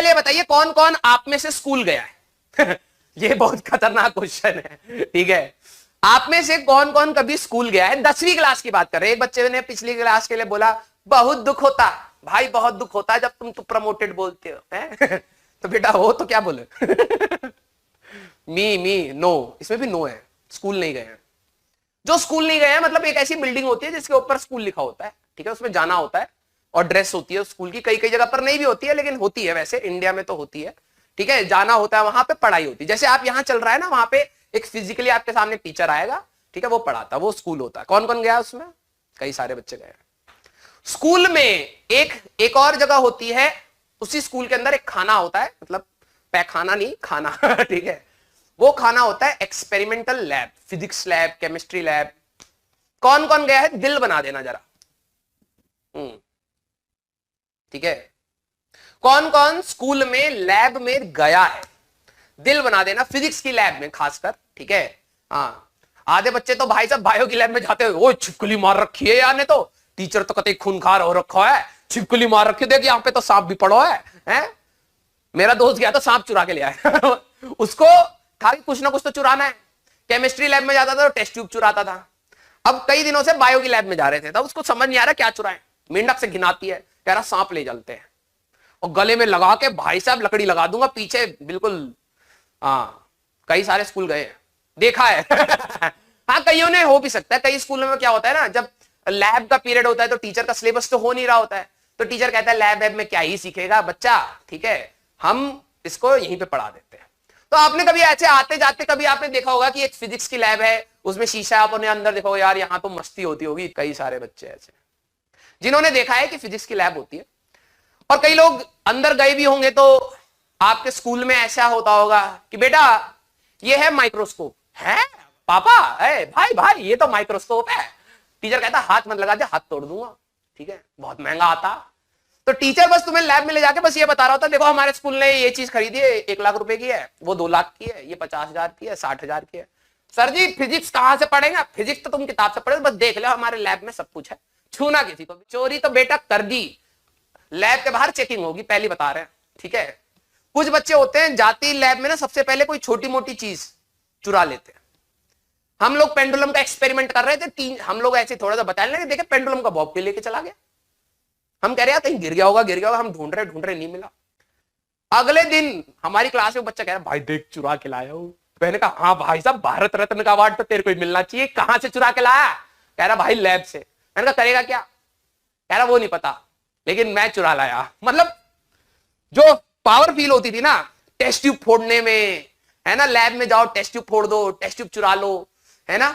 चलिए बताइए कौन कौन आप में से स्कूल गया है? ये बहुत खतरनाक क्वेश्चन है, ठीक है। आप में से कौन कौन कभी स्कूल गया है? 10वीं क्लास की बात कर रहे हैं। एक बच्चे ने पिछली क्लास के लिए बोला बहुत दुख होता भाई, बहुत दुख होता है जब तुम तो प्रमोटेड बोलते हो है? तो बेटा हो तो क्या बोले? मी नो, इसमें भी नो है, स्कूल नहीं गए हैं। जो स्कूल नहीं गए हैं मतलब एक ऐसी बिल्डिंग होती है जिसके ऊपर स्कूल लिखा होता है, ठीक है, उसमें जाना होता है और ड्रेस होती है स्कूल की। कई कई जगह पर नहीं भी होती है लेकिन होती है, वैसे इंडिया में तो होती है, ठीक है। जाना होता है, वहां पे पढ़ाई होती है। जैसे आप यहाँ चल रहा है ना, वहां पे एक फिजिकली आपके सामने टीचर आएगा, ठीक है, वो पढ़ाता, वो स्कूल होता है। कौन कौन गया उसमें? कई सारे बच्चे गए। स्कूल में एक और जगह होती है, उसी स्कूल के अंदर एक खाना होता है, मतलब पैखाना नहीं, खाना ठीक है। वो खाना होता है experimental lab, physics lab, chemistry lab. कौन कौन गया है? दिल बना देना जरा, ठीक है। कौन कौन स्कूल में लैब में गया है? दिल बना देना, फिजिक्स की लैब में खासकर, ठीक है। हाँ, आधे बच्चे तो भाई साहब बायो की लैब में जाते हुए, ओ छिपकली मार रखी है यार ने, तो टीचर तो कतई खूनखार हो रखा है, छिपकली मार रखी, देख यहाँ पे तो सांप भी पड़ो है? मेरा दोस्त गया तो सांप चुरा के ले आया उसको था कि कुछ ना कुछ तो चुराना है। केमिस्ट्री लैब में जाता था तो टेस्ट ट्यूब चुराता था। अब कई दिनों से बायो की लैब में जा रहे थे, तब उसको समझ नहीं आ रहा क्या चुराए। मेंढक से घिनाती है, कह रहा सांप ले चलते हैं, और गले में लगा के भाई साहब लकड़ी लगा दूंगा पीछे, बिल्कुल। हाँ, कई सारे स्कूल गए, देखा है हाँ, कईयों ने हो भी सकता है। कई स्कूलों में क्या होता है ना, जब लैब का पीरियड होता है तो टीचर का सिलेबस तो हो नहीं रहा होता है, तो टीचर कहता है लैब में क्या ही सीखेगा बच्चा, ठीक है, हम इसको यहीं पे पढ़ा देते हैं। तो आपने कभी ऐसे आते जाते कभी आपने देखा होगा कि एक फिजिक्स की लैब है, उसमें शीशा, आपने अंदर देखो यार यहाँ तो मस्ती होती होगी। कई सारे बच्चे ऐसे जिन्होंने देखा है कि फिजिक्स की लैब होती है। और कई लोग अंदर गए भी होंगे, तो आपके स्कूल में ऐसा होता होगा कि बेटा ये है माइक्रोस्कोप है, पापा है भाई भाई ये तो माइक्रोस्कोप है। टीचर कहता हाथ मत लगा दे, हाथ तोड़ दूंगा, ठीक है, बहुत महंगा आता। तो टीचर बस तुम्हें लैब में ले जाके बस ये बता रहा होता, देखो हमारे स्कूल ने ये चीज खरीदी है, 1 लाख रुपए की है, वो 2 लाख की है, ये 50,000 की है, 60,000 की है। सर जी फिजिक्स कहां से पढ़ेगा? फिजिक्स तो तुम किताब से पढ़े, बस देख लो हमारे लैब में सब कुछ है, छूना किसी को। चोरी तो बेटा कर दी, लैब के बाहर चेकिंग होगी, पहले बता रहे हैं, ठीक है। कुछ बच्चे होते हैं जाती लैब में ना, सबसे पहले कोई छोटी मोटी चीज चुरा लेते हैं। हम लोग पेंडुलम का एक्सपेरिमेंट कर रहे थे, हम लोग ऐसे थोड़ा सा बता लेंगे, देखे पेंडुलम का बॉब लेके चला गया। हम कह रहे हैं कहीं गिर गया होगा, हम ढूंढ रहे नहीं मिला। अगले दिन हमारी क्लास में बच्चा कह रहा भाई देख चुरा के लाया हूं। मैंने कहा हाँ भाई साहब, भारत रत्न का अवार्ड तो तेरे को मिलना चाहिए, कहां से चुरा के लाया? कह रहा भाई लैब से। मैंने कहा करेगा क्या? कह रहा वो नहीं पता, लेकिन मैं चुरा लाया। मतलब जो पावर फील होती थी ना टेस्ट ट्यूब फोड़ने में, है ना, लैब में जाओ टेस्ट ट्यूब फोड़ दो, टेस्ट ट्यूब चुरा लो, है ना,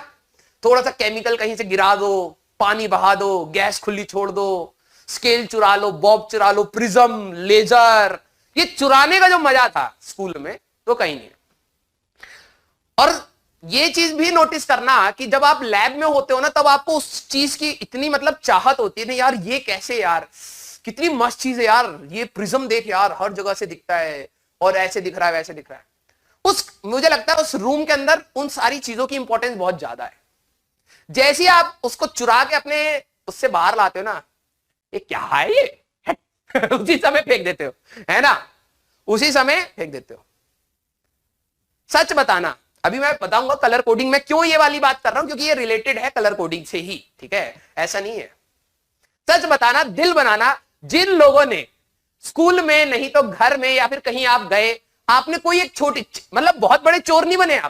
थोड़ा सा केमिकल कहीं से गिरा दो, पानी बहा दो, गैस खुली छोड़ दो, स्केल चुरा लो, बॉब चुरा लो, प्रिज्म, लेजर, ये चुराने का जो मजा था स्कूल में तो कहीं नहीं। और ये चीज भी नोटिस करना कि जब आप लैब में होते हो ना, तब आपको उस चीज की इतनी मतलब चाहत होती है ना, यार ये कैसे, यार कितनी मस्त चीज है यार, ये प्रिज्म देख यार हर जगह से दिखता है, और ऐसे दिख रहा है वैसे दिख रहा है। मुझे लगता है उस रूम के अंदर उन सारी चीजों की इंपॉर्टेंस बहुत ज्यादा है। जैसे ही आप उसको चुरा के अपने उससे बाहर लाते हो ना, ये क्या है ये उसी समय फेंक देते हो, है ना, उसी समय फेंक देते हो। सच बताना, अभी मैं बताऊंगा कलर कोडिंग में क्यों ये वाली बात कर रहा हूं, क्योंकि ये रिलेटेड है कलर कोडिंग से ही, ठीक है, ऐसा नहीं है। सच बताना, दिल बनाना, जिन लोगों ने स्कूल में नहीं तो घर में या फिर कहीं आप गए, आपने कोई एक छोटी, मतलब बहुत बड़े चोर नहीं बने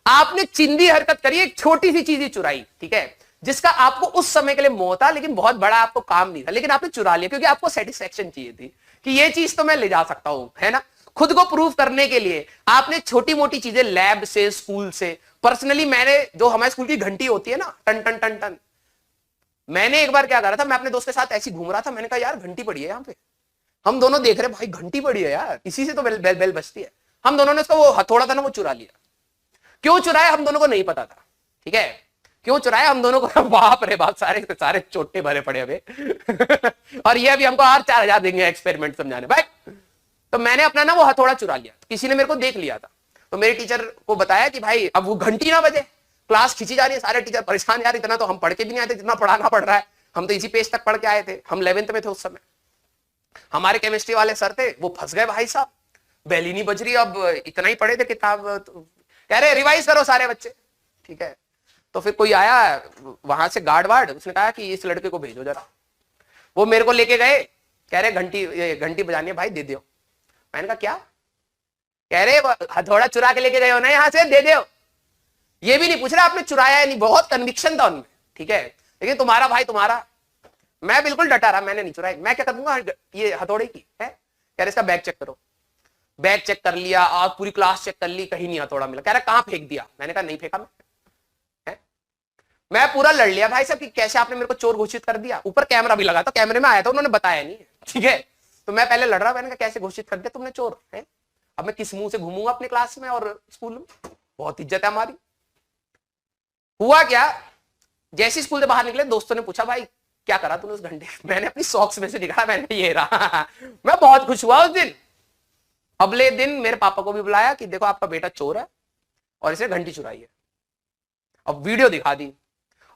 आपने चिंदी हरकत करी, एक छोटी सी चीज ही चुराई, ठीक है, जिसका आपको उस समय के लिए मोह था, लेकिन बहुत बड़ा आपको काम नहीं था, लेकिन आपने चुरा लिया क्योंकि आपको सेटिस्फेक्शन चाहिए थी कि ये चीज तो मैं ले जा सकता हूं, है ना। खुद को प्रूव करने के लिए आपने छोटी मोटी चीजें लैब से, स्कूल से। पर्सनली मैंने, जो हमारे स्कूल की घंटी होती है ना, टन टन टन टन, मैंने एक बार क्या कर रहा था, मैं अपने दोस्त के साथ ऐसी घूम रहा था, मैंने कहा यार घंटी पड़ी है यहाँ पे, हम दोनों देख रहे भाई घंटी पड़ी है यार, इसी से तो बेल बेल बेल बजती है। हम दोनों ने उसका वो हथौड़ा था ना, वो चुरा लिया। क्यों चुराया हम दोनों को नहीं पता था, ठीक है, क्यों चुराया हम दोनों को बाप रे बाप, सारे सारे चोटे भरे पड़े अबे और ये अभी हमको और 4,000 देंगे एक्सपेरिमेंट समझाने भाई। तो मैंने अपना ना वो हथौड़ा चुरा लिया, किसी ने मेरे को देख लिया था, तो मेरे टीचर को बताया कि भाई अब वो घंटी ना बजे, क्लास खींची जा रही है, सारे टीचर परेशान, यार इतना तो हम पढ़ के भी नहीं आए थे जितना पढ़ाना पड़ रहा है, हम तो इसी पेज तक पढ़ के आए थे, हम 11th में थे उस समय। हमारे केमिस्ट्री वाले सर थे, वो फंस गए भाई साहब, बेल ही नहीं बज रही, अब इतना ही पढ़े थे किताब, तो कह रहे रिवाइज करो सारे बच्चे, ठीक है। तो फिर कोई आया वहां से गार्ड वार्ड, उसने कहा कि इस लड़के को भेजो जरा। वो मेरे को लेके गए, कह रहे घंटी बजानी है भाई, दे दो। मैंने कहा क्या? कह रहे हथौड़ा चुरा के लेके गए हो ना यहाँ से, दे दो। ये भी नहीं पूछ रहा आपने चुराया है नहीं, बहुत कन्विक्शन था उनमें, ठीक है। लेकिन तुम्हारा भाई तुम्हारा, मैं बिल्कुल डटा रहा, मैंने नहीं चुराई, मैं क्या कर दूंगा ये हथौड़े की है। कह रहे इसका बैग चेक करो। बैग चेक कर लिया, आज पूरी क्लास चेक कर ली, कहीं नहीं हथौड़ा मिला। कह रहा कहां फेंक दिया? मैंने कहा नहीं फेंका मैं पूरा लड़ लिया भाई साहब कि कैसे आपने मेरे को चोर घोषित कर दिया। ऊपर कैमरा भी लगा था, कैमरे में आया था, उन्होंने बताया नहीं, ठीक है। तो मैं पहले लड़ रहा, मैंने कहा कैसे घोषित कर दिया तुमने चोर है? अब मैं किस मुंह से घूमूंगा अपने क्लास में और स्कूल में, बहुत इज्जत है हमारी। हुआ क्या, जैसे स्कूल से बाहर निकले दोस्तों ने पूछा भाई क्या करा तूने उस घंटे? मैंने अपनी सॉक्स में से निकाला, मैंने ये रहा। मैं बहुत खुश हुआ उस दिन। अगले दिन मेरे पापा को भी बुलाया कि देखो आपका बेटा चोर है और इसे घंटी चुराई है। अब वीडियो दिखा दी।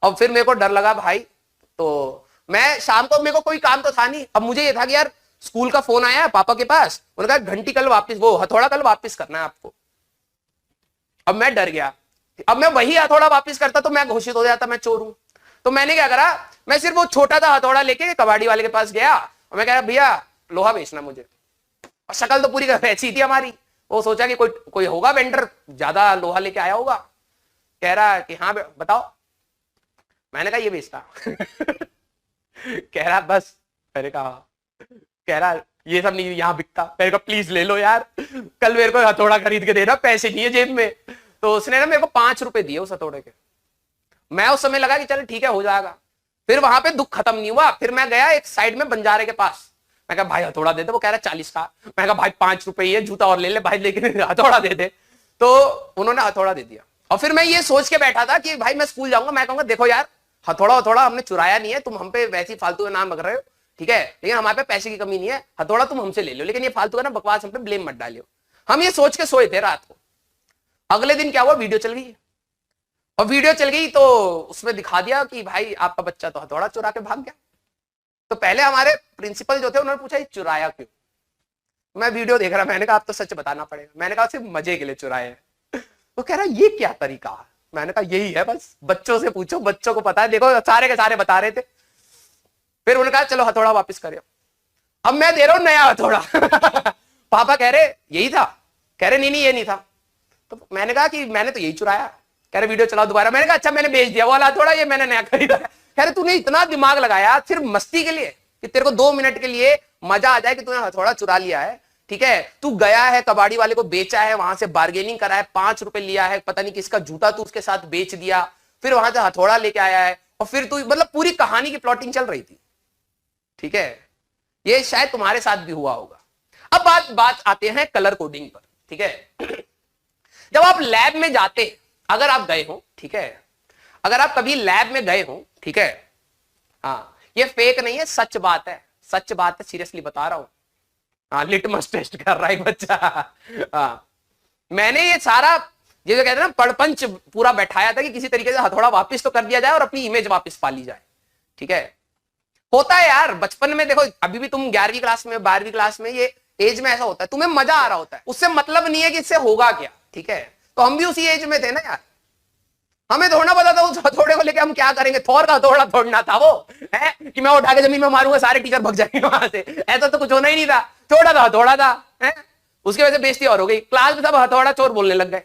अब फिर मेरे को डर लगा भाई, तो मैं शाम को, मेरे को कोई काम तो था नहीं, अब मुझे ये था कि यार स्कूल का फोन आया है पापा के पास, उन्होंने कहा घंटी कल वापस, वो हथौड़ा कल वापस करना है आपको। अब मैं डर गया, अब मैं वही हथौड़ा वापस करता तो मैं घोषित हो जाता मैं चोर हूं। तो मैंने क्या करा, मैं सिर्फ वो छोटा सा हथौड़ा लेके कबाड़ी वाले के पास गया और मैं कह रहा भैया लोहा बेचना मुझे। और शक्ल तो पूरी ऐसी थी हमारी, वो सोचा कि कोई होगा वेंडर, ज्यादा लोहा लेके आया होगा। कह रहा कि हाँ बताओ। मैंने कहा ये बेचता। कह रहा बस। मैंने कहा, कह रहा ये सब नहीं यहाँ बिकता। मैंने कहा प्लीज ले लो यार, कल मेरे को हथौड़ा खरीद के देना, पैसे नहीं है जेब में। तो उसने ना मेरे को 5 रुपए दिए उस हथौड़े के। मैं उस समय लगा कि चल ठीक है हो जाएगा। फिर वहां पे दुख खत्म नहीं हुआ, फिर मैं गया एक साइड में बंजारे के पास, मैं कहा भाई हथौड़ा दे दे। वो कह रहा 40 का। मैं कहा भाई 5 रुपए ये, जूता और ले ले भाई, लेकिन हथौड़ा दे दे। तो उन्होंने हथौड़ा दे दिया। और फिर मैं ये सोच के बैठा था कि भाई मैं स्कूल जाऊंगा, मैं कहूंगा देखो यार हथौड़ा हमने चुराया नहीं है, तुम हम पे वैसी फालतू का नाम रख रहे हो, ठीक है, लेकिन हमारे पे पैसे की कमी नहीं है, हथौड़ा तुम हमसे ले लो, लेकिन ये फालतू का ना बकवास हम पे ब्लेम मत डालियो। हम ये सोच के सोए थे रात को। अगले दिन क्या हुआ, वीडियो चल गई। और वीडियो चल गई तो उसमें दिखा दिया कि भाई आपका बच्चा तो हथौड़ा चुरा के भाग गया। तो पहले हमारे प्रिंसिपल जो थे उन्होंने पूछा ये चुराया क्यों? मैं वीडियो देख रहा, मैंने कहा आप तो सच बताना पड़ेगा। मैंने कहा सिर्फ मजे के लिए चुराए हैं। वो कह रहा ये क्या तरीका है? मैंने कहा यही है, बस बच्चों से पूछो, बच्चों को पता है, देखो सारे के सारे बता रहे थे। फिर उन्होंने कहा चलो हथौड़ा वापस करियो। अब मैं दे रहा हूं नया हथौड़ा। पापा कह रहे यही था? कह रहे नहीं ये नहीं था। तो मैंने कहा कि मैंने तो यही चुराया। कह रहे वीडियो चलाओ दोबारा। मैंने कहा अच्छा मैंने बेच दिया वाला हथौड़ा, ये मैंने नया खरीदा। कह रहे तूने इतना दिमाग लगाया सिर्फ मस्ती के लिए कि तेरे को 2 मिनट के लिए मजा आ जाए कि तूने हथौड़ा चुरा लिया है, ठीक है। तू गया है कबाड़ी वाले को बेचा है, वहां से बार्गेनिंग करा है, 5 रुपए लिया है, पता नहीं किसका जूता तू उसके साथ बेच दिया, फिर वहां से हथौड़ा लेके आया है, और फिर तू मतलब पूरी कहानी की प्लॉटिंग चल रही थी, ठीक है। ये शायद तुम्हारे साथ भी हुआ होगा। अब बात आते हैं कलर कोडिंग पर, ठीक है। जब आप लैब में जाते, अगर आप गए हो, ठीक है, अगर आप कभी लैब में गए हो, ठीक है, हाँ ये फेक नहीं है, सच बात है, सच बात है, सीरियसली बता रहा हूं। हाँ लिटमस टेस्ट कर रहा है बच्चा। हाँ मैंने ये सारा ये जो कहते हैं ना पड़पंच पूरा बैठाया था कि किसी तरीके से हथौड़ा वापस तो कर दिया जाए और अपनी इमेज वापस पा ली जाए, ठीक है। होता है यार बचपन में, देखो अभी भी तुम 11वीं क्लास में 12वीं क्लास में, ये एज में ऐसा होता है, तुम्हें मजा आ रहा होता है, उससे मतलब नहीं है कि इससे होगा क्या, ठीक है। तो हम भी उसी एज में थे ना यार, हमें थोड़ा पता था उस हथौड़े को लेके हम क्या करेंगे। थोर का हथौड़ा तोड़ना था वो, है कि मैं उठा के जमीन में मारूंगा सारे टीचर भग जाएंगे वहां से, ऐसा तो कुछ होना ही नहीं था। छोटा था हथौड़ा था, है उसकी वजह से बेइज्जती और हो गई, क्लास में सब हथौड़ा चोर बोलने लग गए।